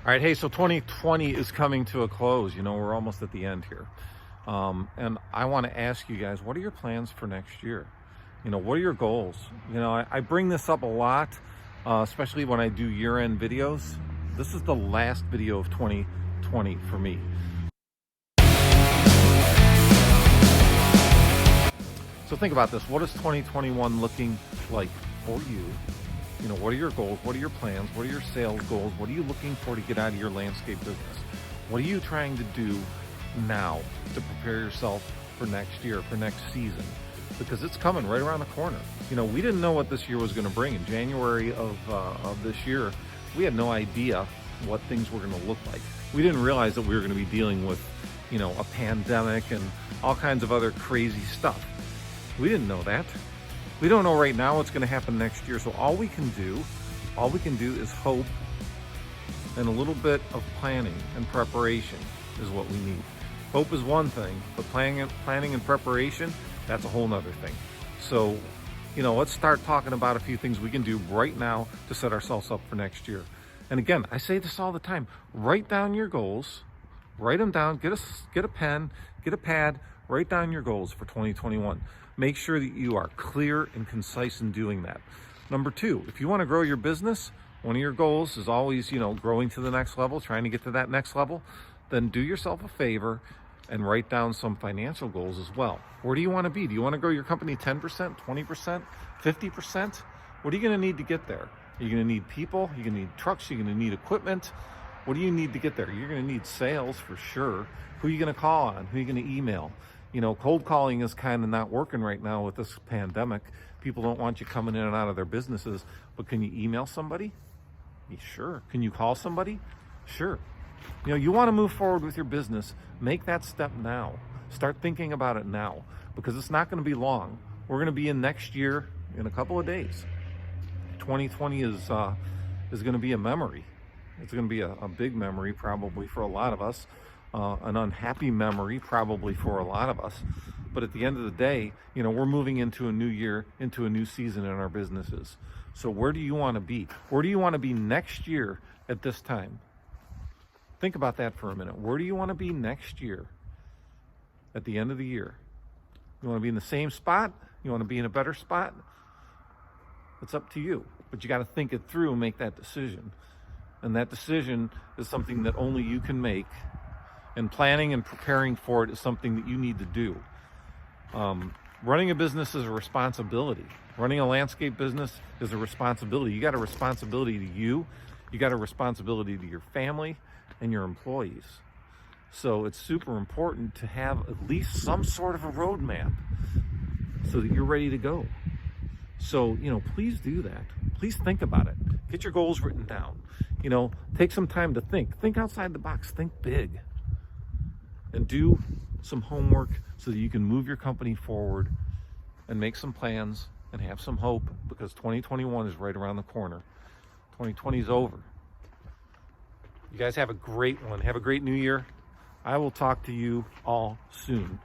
All right, hey, so 2020 is coming to a close. You know, we're almost at the end here. And I want to ask you guys, what are your plans for next year? You know, what are your goals? You know, I bring this up a lot, especially when I do year-end videos. This is the last video of 2020 for me. So think about this. What is 2021 looking like for you? You know, what are your goals? What are your plans? What are your sales goals? What are you looking for to get out of your landscape business? What are you trying to do now to prepare yourself for next year, for next season? Because it's coming right around the corner. You know, we didn't know what this year was going to bring. In January of this year, we had no idea what things were going to look like. We didn't realize that we were going to be dealing with, you know, a pandemic and all kinds of other crazy stuff. We didn't know that. We don't know right now what's going to happen next year. So all we can do is hope, and a little bit of planning and preparation is what we need. Hope is one thing, but planning and preparation, that's a whole nother thing. So, you know, let's start talking about a few things we can do right now to set ourselves up for next year. And again, I say this all the time, write down your goals, write them down, get a pen, get a pad, write down your goals for 2021. Make sure that you are clear and concise in doing that. Number two, if you want to grow your business, one of your goals is always, you know, growing to the next level, trying to get to that next level, then do yourself a favor and write down some financial goals as well. Where do you want to be? Do you want to grow your company 10%, 20%, 50%? What are you going to need to get there? Are you going to need people? You're going to need trucks? You're going to need equipment? What do you need to get there? You're going to need sales for sure. Who are you going to call on? Who are you going to email? You know, cold calling is kind of not working right now with this pandemic. People don't want you coming in and out of their businesses, but can you email somebody? Sure. Can you call somebody? Sure. You know, you want to move forward with your business, make that step now. Start thinking about it now, because it's not going to be long. We're going to be in next year in a couple of days. 2020 is going to be a memory. It's going to be a big memory probably for a lot of us. An unhappy memory probably for a lot of us, but at the end of the day, you know, we're moving into a new year, into a new season in our businesses. So where do you want to be? Where do you want to be next year at this time? Think about that for a minute. Where do you want to be next year at the end of the year? You want to be in the same spot? You want to be in a better spot? It's up to you, but you got to think it through and make that decision. And that decision is something that only you can make. And planning and preparing for it is something that you need to do. Running a business is a responsibility. Running a landscape business is a responsibility. You got a responsibility to you. You got a responsibility to your family and your employees. So it's super important to have at least some sort of a roadmap so that you're ready to go. So, you know, please do that. Please think about it. Get your goals written down. You know, take some time to think. Think outside the box. Think big. And do some homework so that you can move your company forward and make some plans and have some hope, because 2021 is right around the corner. 2020 is over. You guys have a great one. Have a great new year. I will talk to you all soon.